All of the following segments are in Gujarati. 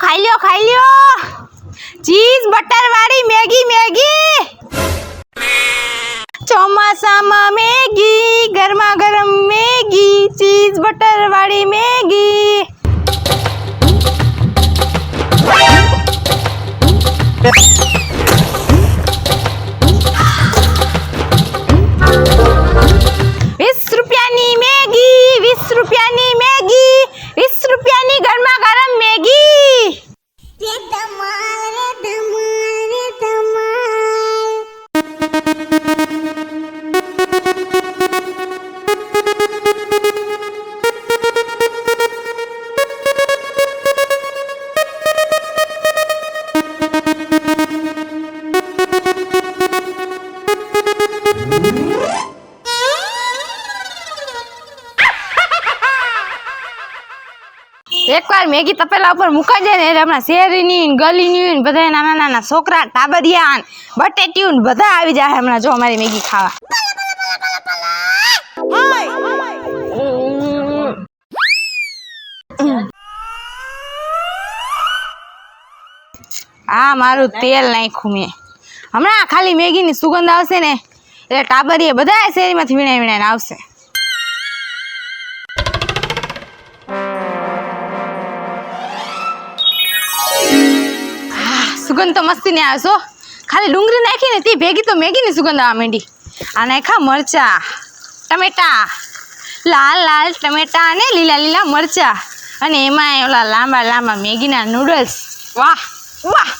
ખાઈ લ્યો ચીઝ બટર વાળી મેગી ચોમાસામાં મેગી ગરમા ગરમ મેગી ચીઝ બટર વાળી મેગી ₹20 મેગી 20 રૂપિયાની ગરમા ગરમ મેગી એકવાર મેગી તપેલા ઉપર મુકાઈ જાય ને એટલે હમણાં શેરીની ગલીની બધા નાના નાના છોકરા ટાબરિયા બટેટીયું બધા આવી જાય હમણાં જો અમારી મેગી ખાવા આ મારું તેલ નાખ્યું મેં હમણાં ખાલી મેગીની સુગંધ આવશે ને એટલે ટાબરિયા બધા શેરીમાંથી વીણાઈને આવશે સુગંધ તો મસ્તી ને આવશો ખાલી ડુંગળી નાખી ને તે ભેગી તો મેગીની સુગંધ આવવા માંડી આ નાખ્યા મરચા ટમેટા લાલ લાલ ટમેટા અને લીલા લીલા મરચા અને એમાં ઓલા લાંબા લાંબા મેગીના નૂડલ્સ વાહ વાહ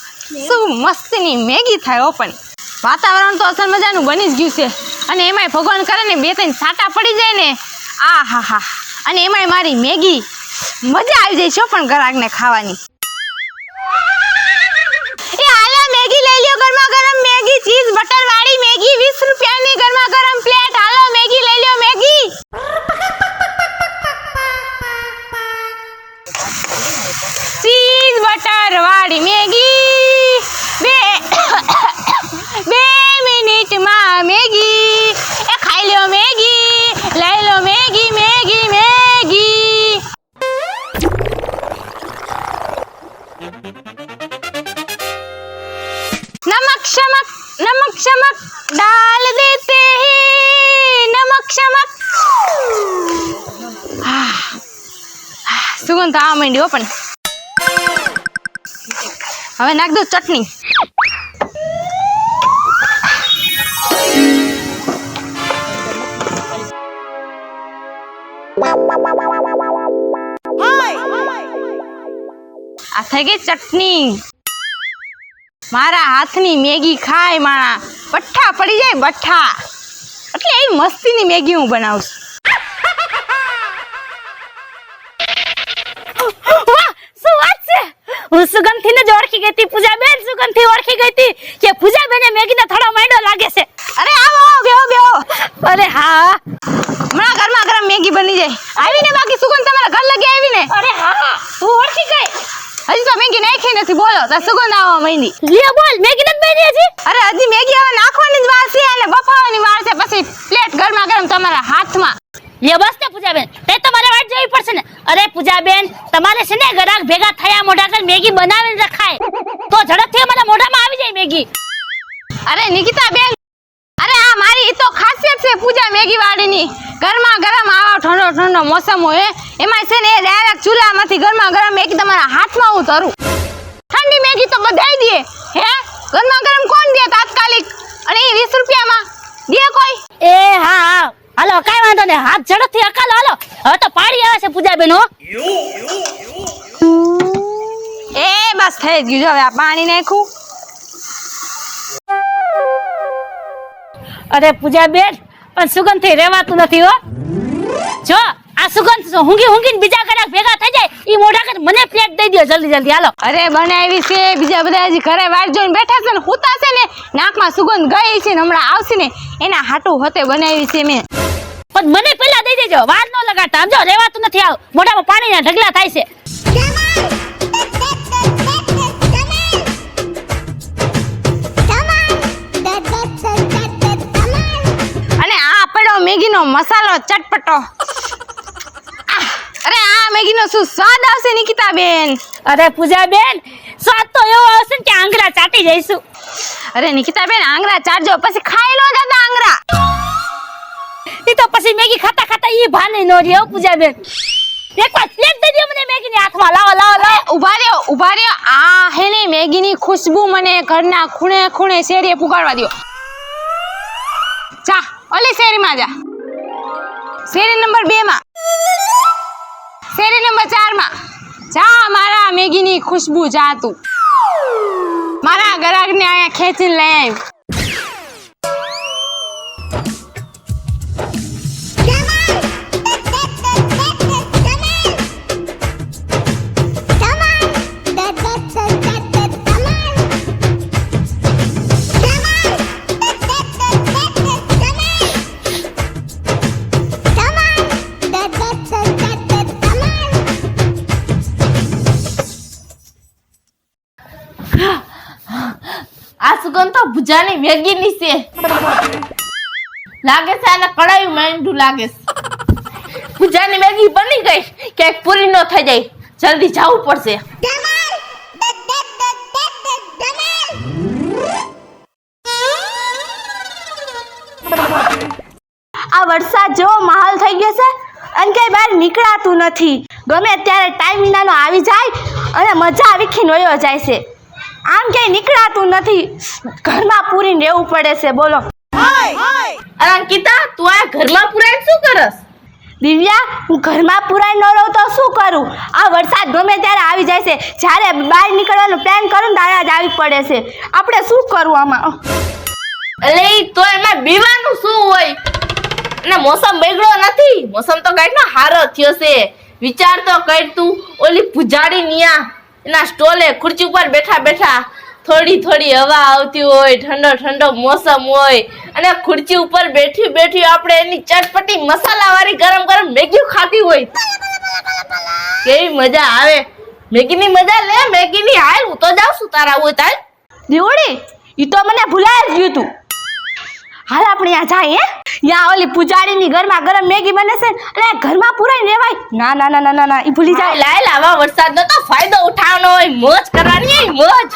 શું મસ્તીની મેગી થાય હો પણ વાતાવરણ તો અસલ મજાનું બની જ ગયું છે અને એમાંય ભગવાન કરે ને 2-3 સાટા પડી જાય ને આ હા હા અને એમાંય મારી મેગી મજા આવી જાય છે પણ ગ્રાહકને ખાવાની મેગી લઈ લ્યો ગરમા ગરમ મેગી ચીઝ બટર વાળી મેગી 20 રૂપિયાની ગરમા ગરમ પ્લેટ હાલો મેગી લઈ લ્યો મેગી ચીઝ બટર વાળી મેગી 2 મિનિટમાં મેગી એ ખાઈ લ્યો મેગી લઈ લો મેગી મેગી મેગી नमक शमक डाल देते हैं नमक शमक सुगंध आवा માંડી હો પણ હવે નાખ દો ચટણી આ થઈ ગઈ ચટણી મારા હાથની મેગી ખાય માણા બઠ્ઠા પડી જાય બઠ્ઠા એટલે એ મસ્તીની મેગી હું બનાવું વાહ શું વાત છે હું સુગંધથી જ ઓળખી ગઈ હતી પૂજાબેન સુગંધથી ઓળખી ગઈ હતી કે પૂજાબેને મેગીનો થોડો માંડો લાગે છે અરે આવો બેહો અરે હા હમણાં ગરમા ગરમ મેગી બની જાય આવીને બાકી સુગંધ તમારા ઘર લગી આવીને અરે હા હું ઓળખી ગઈ હજી તો મેગી નાખી નથી બોલો તો સુગંધ આવવા માંડી લે બોલ મેગી નથી બની હજી અરે હજી મેગી હવે નાખવાની જ વાર છે અને બફાવાની વાર છે પછી પ્લેટ ગરમા ગરમ તમારા હાથમાં લે બસ ને પૂજાબેન તે તમારે વાટ જોવી પડશે ને અરે પૂજાબેન તમારે છે ને ગરાક ભેગા થયા મોઢા કર મેગી બનાવીને રખાય તો ઝડપથી અમારા મોઢામાં આવી જાય મેગી અરે નિકિતા બેન અરે આ મારી તો ખાસિયત છે પૂજા મેગી વાળીની ગરમા ગરમ આવો ઠંડો ઠંડો મોસમ હોય એમાં છે ને ડાયરેક્ટ ચૂલામાંથી ગરમા ગરમ મેગી તમારા હાથમાં હું ધરું ઠંડી મેગી તો બધાઈ દે હે ગરમા ગરમ કોણ દે તાત્કાલિક અને એ 20 રૂપિયામાં દે કોઈ એ હા હાલો કાઈ વાંધો ને હાથ ઝડપથી અકાલો હાલો હવે તો પાણી આવે છે પૂજાબેન હો એ બસ થઈ ગયું જો હવે આ પાણી નાખું અરે પૂજાબેન પણ સુગંધથી રહેવાતું નથી હો જો આ સુગંધ હુંગીને બીજા કડાક ભેગા થઈ જાય ઈ મોઢા કર મને પ્લેટ દઈ દો જલ્દી હાલો અરે બનાવી છે બીજા બધા હજી ઘરે વાટ જોઈને બેઠા છે ને હુતા છે ને નાકમાં સુગંધ ગઈ છે ને હમણાં આવશે ને એના હાટુ હતે બનાવી છે મેં પણ મને પહેલા દઈ દેજો વાર ન લગાડતા આમ જો રહેવાતું નથી આવ મોઢામાં પાણીના ઢગલા થાય છે મેગીનો મસાલો ચટપટો અરે આ મેગીનો શું સ્વાદ આવશે નિકિતા બેન અરે પૂજાબેન, સ્વાદ તો એવો આવશે ને કે આંગળા ચાટી જઈશું. અરે નિકિતાબેન, આંગળા ચાટજો પછી ખાઈ લો દાદા આંગળા. ઈ તો પછી મેગી ખાતા ખાતા ઈ ભાને નો રહ્યો પૂજાબેન. એકવાર પ્લેટ દઈ દો મને મેગીની હાથમાં. લાવો લાવો લાવો. ઉભા રહ્યો. આ હે ને મેગીની ખુશ્બુ મને ઘરના ખૂણે ખૂણે શેરીએ પુગાડવા દ્યો. જા ઓલી શેરીમાં જા, શેરી નંબર 2 માં, શેરી નંબર 4 માં જા. મારા મેગીની ખુશ્બુ જા તું. મારા ગ્રાહકને આયા ખેંચીને લઈ આવ. આ સુગંધ તો ભુજાની મેગીની છે. લાગે છે આને કડાયું માંડું લાગે છે. ભુજાની મેગી બની ગઈ કે પૂરી નો થઈ જાય. જલ્દી જવું પડશે. આ વરસાદ જેવો માહોલ થઈ ગયો છે અને કઈ બહાર નીકળાતું નથી. ગમે ત્યારે ટાઈમ વિનાનો આવી જાય અને મજા આવી ખીનોયો જાય છે. આમ ક્યાંય નીકળાતું નથી. ઘરમાં પૂરીને રહેવું પડે છે. બોલો અરે અંકિતા, તું આ ઘરમાં પુરાઈને શું કરસ? દિવ્યા, હું ઘરમાં પુરાઈ ન રહું તો શું કરું? આ વરસાદ ગમે ત્યારે આવી જાય છે. જ્યારે બહાર નીકળવાનો પ્લાન કરું ને ત્યારે જ આવી પડે છે. આપણે શું કરવું આમાં? અલે તો એમાં બીવાનું શું હોય? અને મોસમ બગડ્યો નથી. મોસમ તો કઈક હારો થયો છે. વિચાર તો કર તું, ઓલી પૂજાડી નિયા એના સ્ટોલે ખુરચી ઉપર બેઠા બેઠા થોડી થોડી હવા આવતી હોય, ઠંડો ઠંડો મોસમ હોય અને ખુરચી ઉપર બેઠી બેઠી આપણે એની ચટપટી મસાલા વાળી ગરમ ગરમ મેગી ખાતી હોય. કેવી મજા આવે. મેગીની મજા લે. મેગીની હાલ હું તો જાઉં છું તારા હોય તાર. દીવડી, ઈ તો મને ભૂલાય જ ગયું તું. હાલ આપણે ત્યાં જાય. ત્યાં ઓલી પૂજાડીની ઘરમાં ગરમ મેગી બને છે અને ઘરમાં પુરાઈને રહેવાય? ના ના ના ના ના, ઈ ભૂલી જાય. લાય લાવા વરસાદનો તો ફાયદો ઉઠાવવાનો હોય, મોજ કરવાની હોય, મોજ.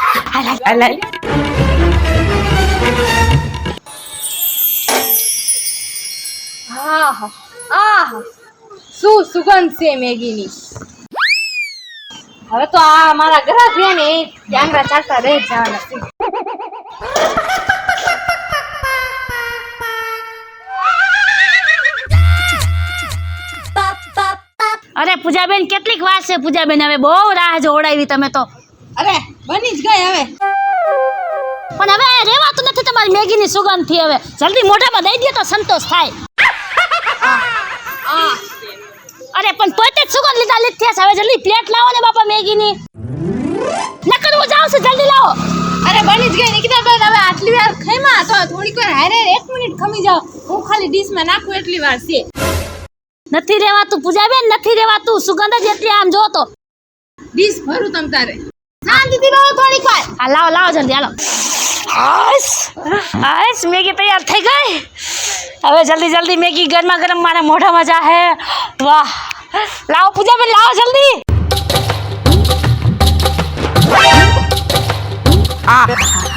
હાલ શું સુગંધ છે મેગીની. હવે તો આ મારા ગ્રાહક છે ને આંગળા ચાટતા રહી જવાના છે. અરે પૂજાબેન, કેટલીક વાર છે પૂજાબેન? હવે બહુ રાહ જોડાવી તમે તો. અરે બની જ ગઈ હવે. પણ હવે રહેવાતું નથી તમારી મેગીની સુગંધથી. હવે જલ્દી મોઢામાં દઈ દે તો સંતોષ થાય. અરે પણ પોતે જ સુગંધ લીધા લીધી છે. હવે જલ્દી પ્લેટ લાવો ને બાપા મેગીની. નકર હું જાઉં છું, જલ્દી લાવો. અરે બની જ ગઈ નિકિતાબેન. હવે આટલી વાર ખઈમાં તો થોડીક વાર હારે 1 મિનિટ ખમી જાઓ. હું ખાલી ડીશમાં નાખું એટલી વાર છે. નથી રહેવાતું પૂજાબેન, નથી રહેવાતું. સુગંધ જ એટલી આમ જો તો. ડીશ ભરું તમ તારે. શાંતિથી રહો થોડીક વાર. હા લાવો લાવો જલ્દી હાલો. હાશ મેગી તૈયાર થઈ ગઈ. હવે જલ્દી જલ્દી મેગી ગરમા ગરમ મારા મોઢામાં જાહે. વાહ, લાવો પૂજાબેન, લાવો જલ્દી.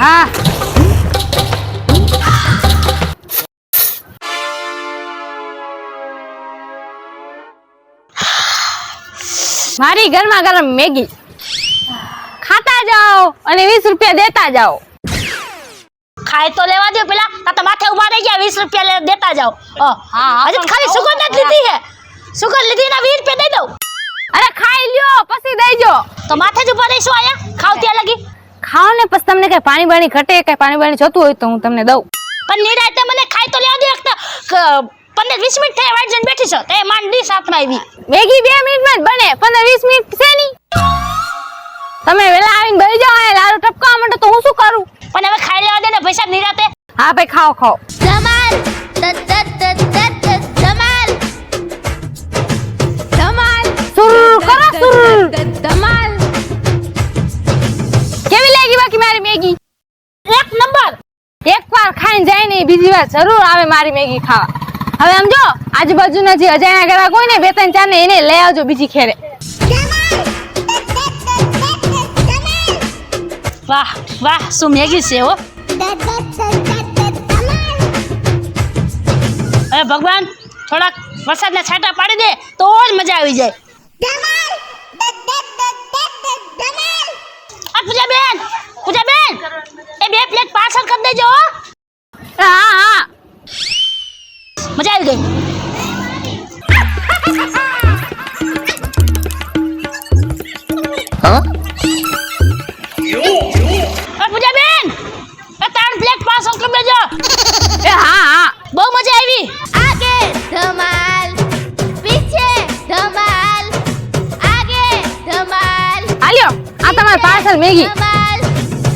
હા મારી ગરમા ગરમ મેગી ખાતા જાઓ અને 20 રૂપિયા દેતા જાઓ. ખાઈ તો લેવા દો પેલા. તા તો માથે ઉભા રહી ગયા. 20 રૂપિયા દેતા જાઓ. હજી ખાલી સુગંધ જ લીધી છે. સુગંધ લીધી ના 20 રૂપિયા દઈ દઉં. અરે ખાઈ લ્યો પછી દેજો. તો માથે જ ઉભા રહીશું આયા. ખાવ ત્યાં લગી ખાઓ ને પછી તમને કઈ પાણી બાણી ઘટે, કઈ પાણી બાણી જતું હોય તો હું તમને દઉં. પણ નિરાતે મને ખાઈ તો લેવા દો. એક 15-20 મિનિટ થયા વાટ જઈને બેઠી છો તે માંડ ડીશ હાથમાં આવી. મેગી 2 મિનિટમાં જ બને. 15-20 મિનિટ છે ની. તમે વેલા આવીને બેસી જાઓ. આ લાડુ ટપકાવા માંડે તો હું શું કરું? પણ હવે ખાઈ લેવા દે ને પૈસા નિરાતે. હા ભાઈ, ખાઓ ખાઓ. ધમાલ ધમાલ સુર કરો સુર. ધમાલ. કેવી લાગી બાકી મારી મેગી? એક નંબર. એકવાર ખાઈને જાય ને બીજી વાર જરૂર આવે મારી મેગી ખાવા. હવે સમજો, આજુબાજુના જે અજાણ્યા ગ્રાહક હોય ને 2-3-4 ને એને લઈ આવજો બીજી ખેરે. વાહ વાહ શું મેગી છે હો. અરે ભગવાન થોડાક વરસાદના છાંટા પાડી દે તો જ મજા આવી જાય. આ પૂજાબેન એ 2 પ્લેટ પાર્સલ કરી દેજો હો. હા હા મજા આવી ગઈ. પૂજાબેન એ 3 પ્લેટ પાર્સલ કરી દેજો. એ હા હા બહુ મજા આવી. आगे धमाल पीछे धमाल आगे धमाल આલ્યો આ તમાર પાર્સલ મેગી. धमाल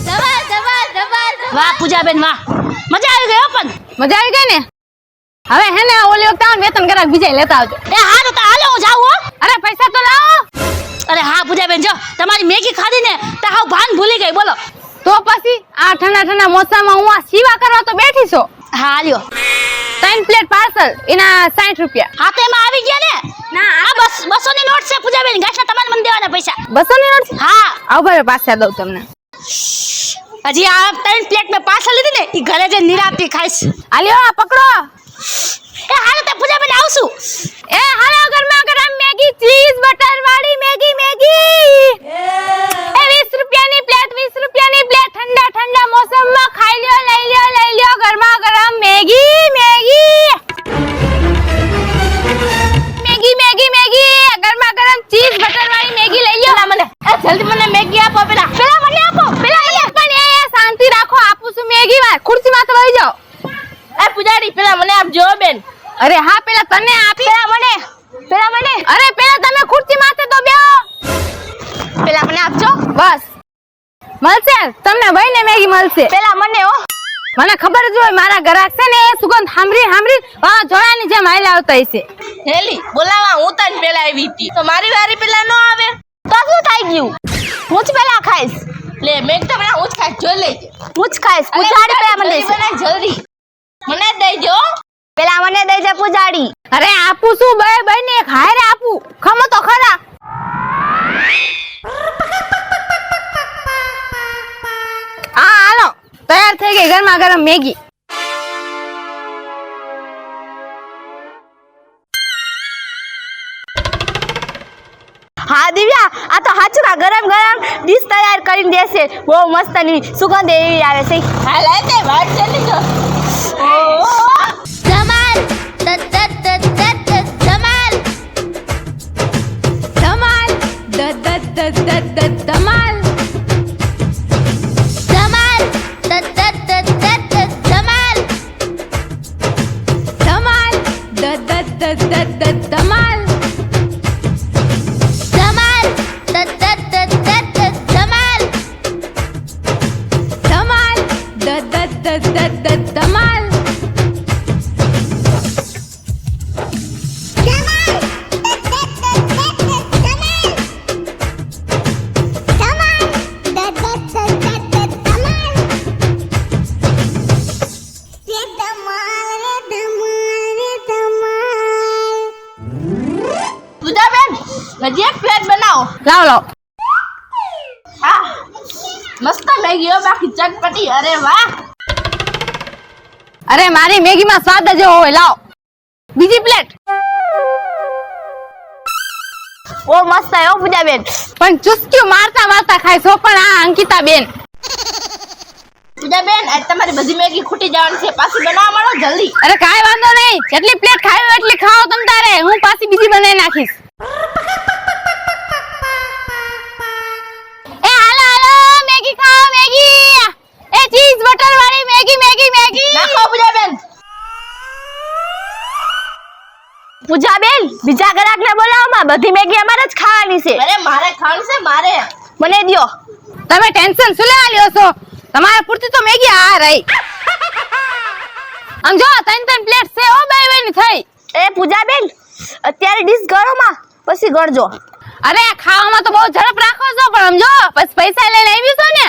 धमाल धमाल धमाल વાહ પૂજાબેન વાહ મજા આવી ગઈ હો. પણ મજા આવી ગઈ ને. હવે હે ને ઓલી વખતે આમ વેતન કરાક બીજા લેતા આવજો. એ હારું તો હાલો હું જાઉં હો. અરે પૈસા તો લાવો. અરે હા પૂજાબેન જો તમારી મેગી ખાધી ને તો હાવ ભાન ભૂલી ગઈ બોલો. તો પછી આ ઠંડા મોસમમાં હું આ સેવા કરવા તો બેઠી છો. હા હાલ્યો. 3 પ્લેટ પાર્સલ એના 60 રૂપિયા. હા તો એમાં આવી ગયા ને. ના આ 200 ની નોટ છે પૂજાબેન. ગાંઠના તમારે મને દેવાના પૈસા. 200 ની નોટ છે. હા આવ ભાઈ પાછા દઉં તમને. હજી આ 3 પ્લેટ મેં પાર્સલ લીધી ને ઈ ઘરે જઈને નિરાંતથી ખાઈશ. આલ્યો આ પકડો. એ હાલો તો પૂજાબેન આવશું. એ હાલો ગરમા ગરમ મેગી ચીઝ બટર વાળી મેગી એ 20 રૂપિયાની પ્લેટ ઠંડા મોસમમાં ખાઈ લ્યો લઈ લ્યો ગરમા ગરમ મેગી ગરમા ગરમ ચીઝ બટર વાળી મેગી લઈ લ્યો. મને જલ્દી મને મેગી આપો પેલા મને આપો પણ એ શાંતિ રાખો આપું છું મેગી માં ખુરશીમાં તો લઈ જાઓ. એ પૂજારી પેલા મને આપજો બેન. અરે હા પેલા તને આપી પેલા મને અરે પેલા તમે ખુરશી માથે તો બેહો. પેલા મને આપજો. બસ મળશે તમને ભાઈને મેગી મળશે. પેલા મને હો. મને ખબર જ હોય મારા ગ્રાહક છે ને એ સુગંધ સાંભળી જોડાની જેમ હાલ આવતા હશે. હેલી બોલાવા હું તને પેલા આવી હતી તો મારી વારી પેલા નો આવે તો શું થઈ ગયું? હું જ પેલા ખાઈશ. લે મેં તો પેલા હું જ ખાઈશ જોઈ લેજે. હું જ ખાઈશ પૂજાડી પેલા મને દેશે. જલ્દી મને જ દેજો. પેલા મને દેજે પૂજાડી. અરે આપું છું બે ને એક હારે આપું ખમો તો ખરા. હા હાલો તૈયાર થઈ ગઈ ગરમા ગરમ મેગી. હા દિવ્યા આ તો હાચું કા ગરમ ડીશ તૈયાર કરીને દેશે. બહુ મસ્ત ની સુગંધ એવી આવે છે. હા લાય તે વાત ચાલી જો. ધમાલ ધમાલ ધમાલ ધમાલ હજી એક પ્લેટ બનાવો. લાવ હા મસ્ત મેગી હો બાકી ચટપટી. અરે વાહ. અરે મારી મેગી માં સ્વાદ જ હોય. લાવ બીજી પ્લેટ. ઓ મસ્ત હે હો પૂજાબેન. પણ ચુસ્કીઓ મારતા ખાય છો. પણ આ અંકિતા બેન પૂજાબેન આજ તમારી બધી મેગી ખૂટી જવાની છે. પાછી બનાવવા માંડો જલ્દી. અરે કાઈ વાંધો નહીં જેટલી પ્લેટ ખાવી એટલી ખાઓ તમ તારે. હું પાછી બીજી બનાવી નાખીશ. એ હાલો મેગી ખાઓ મેગી. એ ચીઝ બટર વાળી મેગી નાખો પૂજાબેન. પૂજાબેન બીજા ગ્રાહકને બોલાવવામાં બધી મેગી અમારે જ ખાવાની છે. અરે મારે ખાવાની છે મારે. મને દ્યો. તમે ટેન્શન શું લેવા લ્યો છો? તમારે પૂરતી તો મેગી આ રહી. આમ જો 3 પ્લેટ છે ઓ બાઈ ની થઈ. એ પૂજાબેન અત્યારે ડીશ ગળો માં પછી ગળજો. અરે ખાવામાં તો બહુ ઝડપ રાખો છો પણ સમજો પછી પૈસા લઈને આવી છો ને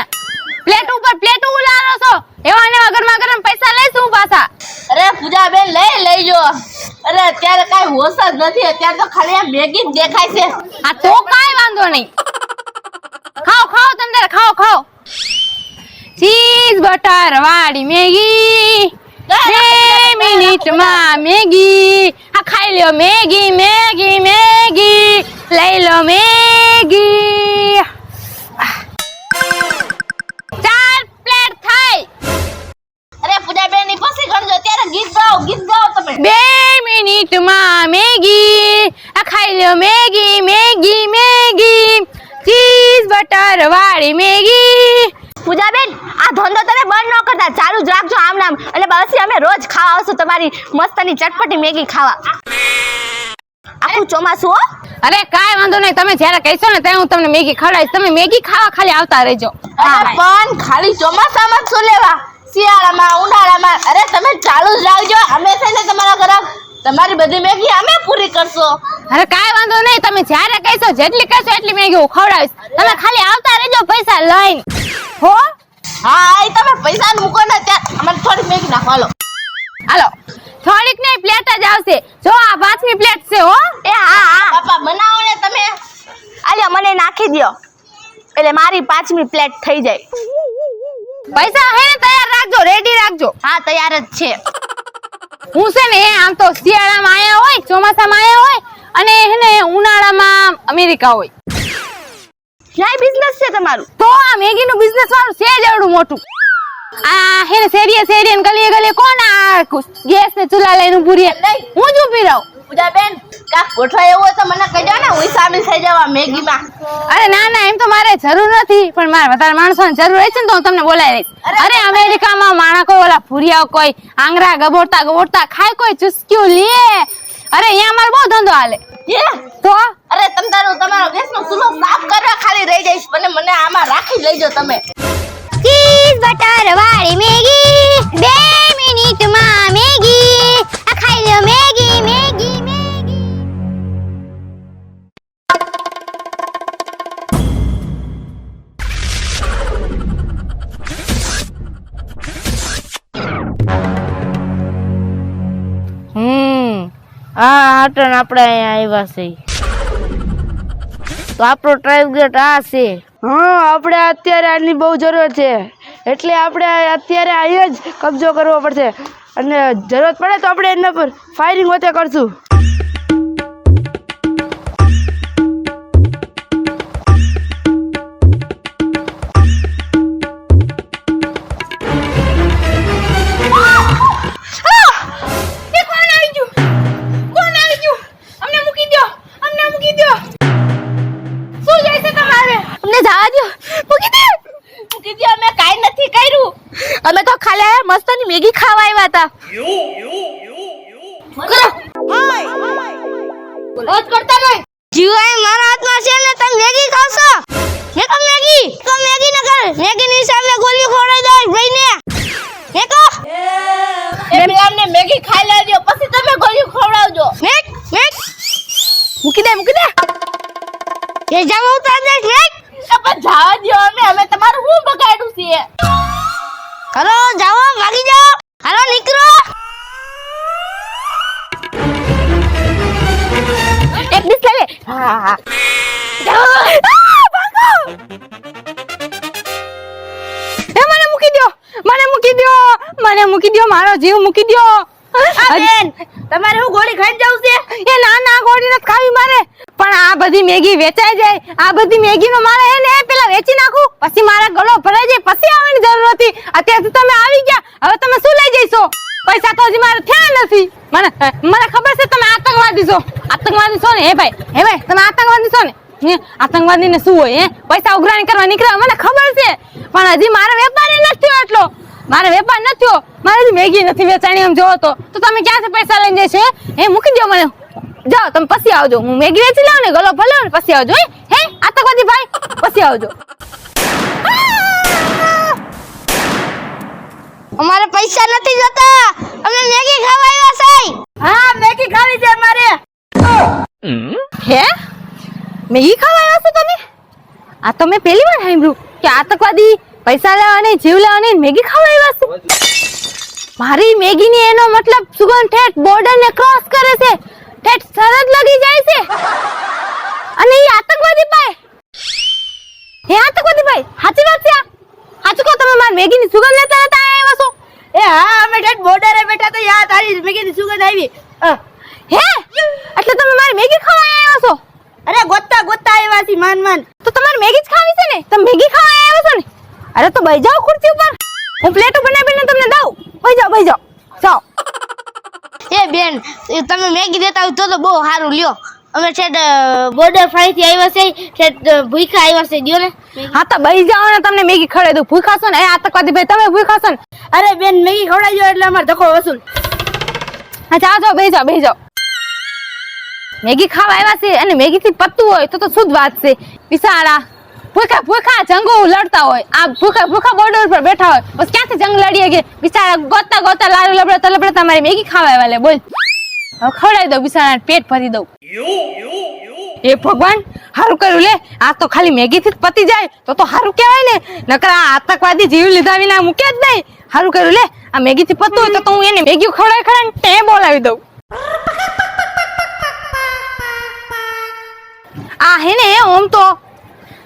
પ્લેટ ઉપર પ્લેટ ઉલારો છો એવા ને ગરમા ગરમ પૈસા લઈશું પાછા. અરે પૂજાબેન લઈ જો. અરે અત્યારે કાઈ હોશ જ નથી. અત્યારે તો ખાલી આ મેગી જ દેખાય છે. આ તો કાઈ વાંધો નહીં. ખાઓ તમે તારે ખાઓ. બટર વાળી મેગી 2 મિનિટમાં મેગી. આ ખાઈ લ્યો મેગી મેગી મેગી લઈ લો મેગી. 4 પ્લેટ થઈ. અરે પૂજાબેન ની પછી ગણજો, અત્યારે ગીત ગાઓ તમે. 2 મિનિટમાં મેગી. આ ખાઈ લ્યો Maggi Maggi Maggi cheese butter વાળી મેગી. પૂજાબેન આ ધંધો તમે બંધ ન કરતા, ચાલુ જ રાખજો આમ નામ, એટલે પછી અમે રોજ ખાવા આવશું તમારી મસ્તની ચટપટી મેગી ખાવા. આખું ચોમાસું હો. અરે કાંઈ વાંધો નહીં, તમે જ્યારે કહેશો ને ત્યારે હું તમને મેગી ખવડાવીશ. તમે મેગી ખાવા ખાલી આવતા રહેજો. અરે પણ ખાલી ચોમાસામાં જ શું લેવા, શિયાળામાં ઉનાળામાં. અરે તમે ચાલુ જ રાખજો, અમે છે ને તમારા ઘરે તમારી બધી મેગી અમે પૂરી કરશો. અરે કાંઈ વાંધો નહીં, તમે જ્યારે કહેશો જેટલી કહેશો એટલી મેગી હું ખવડાવીશ. તમે ખાલી આવતા રહેજો પૈસા લઈને. હો હા એ તમે પૈસા મૂકો ને ત્યાં અમારે થોડીક મેગી નાખો. હાલો થોડીક નહીં પ્લેટ જ આવશે. જો આ 5મી પ્લેટ છે હો. એ હા બાપા બનાવો ને તમે. આલ્યા મને નાખી દ્યો એટલે મારી 5મી પ્લેટ થઈ જાય. પૈસા હે ને તૈયાર રાખજો, રેડી રાખજો. હા તૈયાર જ છે. હું છે ને આમ તો શિયાળામાં આયા હોય, ચોમાસામાં આયા હોય અને હે ને ઉનાળામાં અમેરિકા હોય. ક્યાંય બિઝનેસ છે તમારું? તો આ મેગી નું બિઝનેસ વાળું છે જ એવડું મોટું. આ હે ને શેરીએ ને ગલીએ કોણ આ ગેસ ને ચૂલા લઈને ઊભું રહે? હું જ ઊભી રહું. પૂજાબેન કાક ગોઠવાય એવું હોય તો મને કહી દો ને, હું સામેલ થઈ જાવ મેગીમાં. અરે ના ના એમ તો મારે જરૂર નથી, પણ મારે વધારે માણસોની જરૂર હોય છે ને તો હું તમને બોલાવી લઈશ. અરે અમેરિકામાં માણા કોઈ ઓલા ભૂરિયા કોઈ આંગળા ગબોડતા ખાય, કોઈ ચુસ્ક્યું લે. અરે અહીંયા અમારો બહુ ધંધો હાલે. તો અરે તમારો ગેસનો ચૂલો સાફ કરવા ખાલી રહી જઈશ, મને આમાં રાખી લેજો તમે. ચીઝ બટર વાળી મેગી 2 મિનિટમાં મેગી. આ ખાઈ લ્યો મેગી મેગી મેગી. આટણ આપણે અહીંયા આવ્યા છે તો આપણો ટાર્ગેટ આ છે. હા આપણે અત્યારે આની બહુ જરૂર છે, એટલે આપણે અત્યારે અહીંયા જ કબજો કરવો પડશે, અને જરૂરત પડે તો આપણે એના પર ફાયરિંગ હોતે કરશું. અમે તો ખાલી મસ્તની મેગી ખાવા આવ્યા હતા. રોજ કરતા નહીં. જીવાય મારા હાથમાં છે ને, તમે મેગી ખાશો? મેકો મેગી ન કર, મેગી ની સામે ગોલી ખોડાઈ દો ભાઈને. મેકો એ પેલાને મેગી ખાઈ લેજો, પછી તમે ગોલી ખવડાવજો. મેક મૂકી દે એ જાવ ઉતાર દે. મેક પણ જાવા દો, અમે તમારું શું બગાડ્યું છે? હાલો જાઓ, ભાગી જાઓ. હાલો નીકળો. એક ડિશ લઈ લે. હા જાઓ ભાગો. મને મૂકી દો મારો જીવ મૂકી દો. બેન તમારે હું ગોળી ખાઈ જાવ છે? એ ના ગોળી નથી ખાવી મારે, પણ આ બધી મેગી વેચાઈ જાય. આ બધી મેગી નો મારે હે ને પેલા વેચી નાખું, પછી મારા ગળો ભરાઈ જાય, પછી આવવાની જરૂર હતી. અત્યારે તમે આવી ગયા, હવે તમે શું લઈ જઈશો? પૈસા તો હજી મારે થયા નથી. મને ખબર છે તમે આતંકવાદી છો ને. હે ભાઈ તમે આતંકવાદી છો ને. આતંકવાદી ને શું હોય? પૈસા ઉઘરાણી કરવા નીકળ્યા મને ખબર છે, પણ હજી મારો વેપાર નથી થયો એટલો. મારે વેપાર નથી થયો, મારે હજી મેગી નથી વેચાણી. એમ જોવો તો તમે ક્યાંથી પૈસા લઈને જશો? મૂકી દો મને. જાઓ તમે પછી આવજો, હું મેગી વેચી લાવ ને ગલો ભલાવ ને પછી આવજો. હે આતંકવાદી ભાઈ પછી આવજો. અમારે પૈસા નથી જોતા, અમે મેગી ખાવા આવ્યા છે. હા મેગી ખાવી છે અમારે. હે મેગી ખાવા આવ્યા છો તમે? આ તો મેં પહેલી વાર સાંભળ્યું કે આતંકવાદી પૈસા લેવા નહીં, જીવ લેવા નહીં, મેગી ખાવા આવ્યા છો. મારી મેગી ની એનો મતલબ સુગંધ ઠેઠ બોર્ડર ને ક્રોસ કરે છે, ઠેઠ સરહદ લગી જાય છે. અને એ આતંકવાદી ભાઈ, સાચી વાત છે? સાચું કહો તમે મારી મેગીની સુગંધ લેતા નતા આવ્યા છો? એ હા અમે ઠેઠ બોર્ડરે બેઠા તો યાર તારી મેગીની સુગંધ આવી. હે એટલે તમે મારી મેગી ખાવા આવ્યા છો? અરે ગોતતા ગોતતા આવ્યા છી માન. તો તમારે મેગી જ ખાવી છે ને? તમે મેગી ખાવા આવ્યા છો ને? અરે તો બેસી જાઓ ખુરશી ઉપર, હું પ્લેટો બનાવીને તમને દઉં. બેસી જાઓ જાઓ. એ બેન તમે મેગી દેતા હોય તો બહુ સારું લ્યો. અમે ઠેઠ બોર્ડર ફાઈથી આવ્યા છે, ઠેઠ ભૂખા આવ્યા છે, દ્યો ને. હા તો બેસી જાઓ ને તમને મેગી ખવડાવી દઉં. ભૂખા છો ને? એ આતંકવાદી ભાઈ તમે ભૂખા છો ને? અરે બેન મેગી ખવડાવજો એટલે અમાર ધક્કો વસૂલ. હા જાઓ બેસી જાઓ. મેગી ખાવા આવ્યા છે અને મેગી થી પતતું હોય તો શુદ્ધ વાત છે. બિચારા ભૂખા જંગો લડતા હોય, આ ભૂખા બોર્ડર પર બેઠા હોય, બસ ક્યાંથી જંગ લડીએ કે બિચારા ગોતા લાડુ લબડતા મારી મેગી ખાવા આવ્યા લે. બોલ હવે ખવડાવી દઉં, બિચારા પેટ ભરી દઉં. એ ભગવાન હારું કર્યું લે, આ તો ખાલી મેગી થી જ પતી જાય તો હારું કહેવાય ને. નકર આ આતંકવાદી જીવ લીધા વિના મૂકે જ નહીં. હારું કર્યું લે, આ મેગી થી પતતું હોય તો હું એને મેગી ખવડાવી તે બોલાવી દઉં. આ હે ને ઓમ તો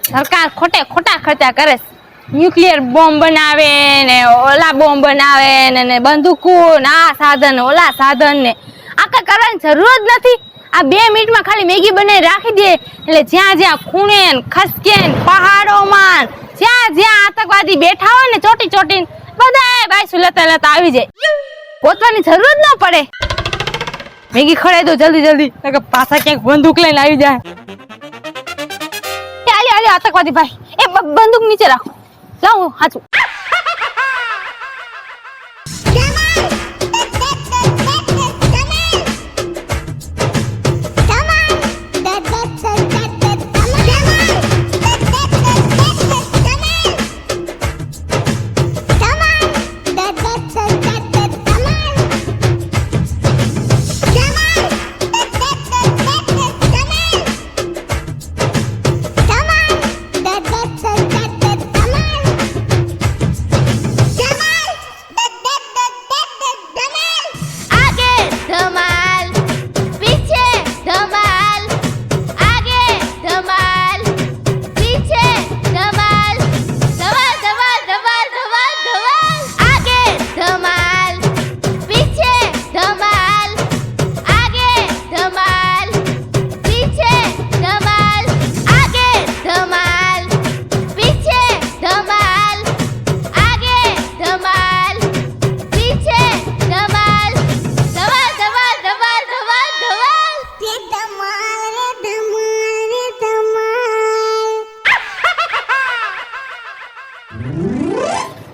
સરકાર ખોટા ખર્ચા કરે. ન્યુક્લિયર બોમ્બ બનાવે ને ઓલા બોમ્બ બનાવે ને બંદૂકો ને આ સાધન ઓલા સાધન ને આ કઈ કરવાની જરૂર જ નથી. આ 2 મિનિટમાં ખાલી મેગી બનાવી રાખી દે એટલે જ્યાં ખૂણે ને ખસકે ને પહાડોમાં જ્યાં આતંકવાદી બેઠા હોય ને ચોટી બધાય બાયસુ લેતા આવી જાય. ગોતવાની જરૂર જ ન પડે. મેગી ખવડાવી દો જલ્દી નકર પાછા ક્યાંક બંદૂક લઈને આવી જાય. આલી આતંકવાદી ભાઈ એ બંદૂક નીચે રાખો. લાવ હાચું.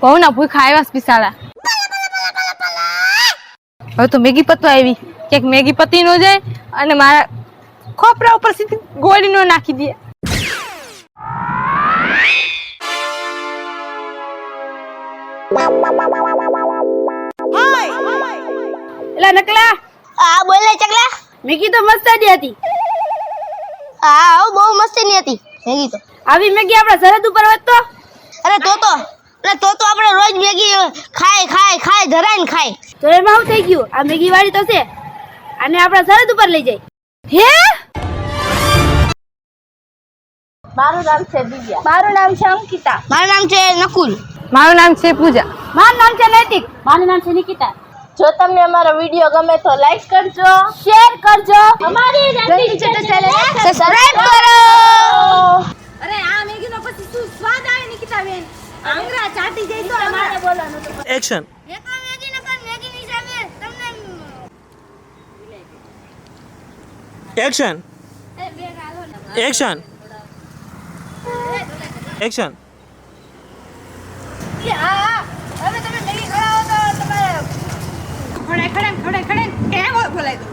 બહુ ના ભૂખા આવ્યા બિચારા. હવે તો મેગી પતવા આવી, ક્યાંક મેગી પતી ન જાય અને મારા ખોપરા ઉપર સીધી ગોળી નો નાખી દે. એલા નકલા હા બોલે ચકલા. મેગી તો મસ્ત જ હતી. હા બહુ મસ્તી ની હતી મેગી તો. આવી મેગી આપણા સરહદ ઉપર હોત તો અરે તો આપણે રોજ મેગી ખાય ધરાઈને ખાય. તો એમાં શું થઈ ગયું? આ મેગી વાળી તો છે, આને આપણા સરહદ ઉપર લઈ જાય. હે મારું નામ છે દિવ્યા. મારું નામ છે અંકિતા. મારું નામ છે નકુલ. મારું નામ છે પૂજા. મારું નામ છે નૈતિક. મારું નામ છે નિકિતા. જો તમને અમારો વિડીયો ગમે તો લાઈક કરજો, શેર કરજો. અમારી સબસ્ક્રાઇબ કરો. અરે આ મેગી નો પછી શું સ્વાદ આવે નિકિતા બેન? આંગળા ચાટી જાય તો અમારે બોલવાનું તો એક્શન એક મેગી નકર મેગી ની સામે તમને એક્શન એક્શન એક્શન હવે તમે મેગી ખવડાવો તો તમારે ખવડાય કેમ બોલાય દો.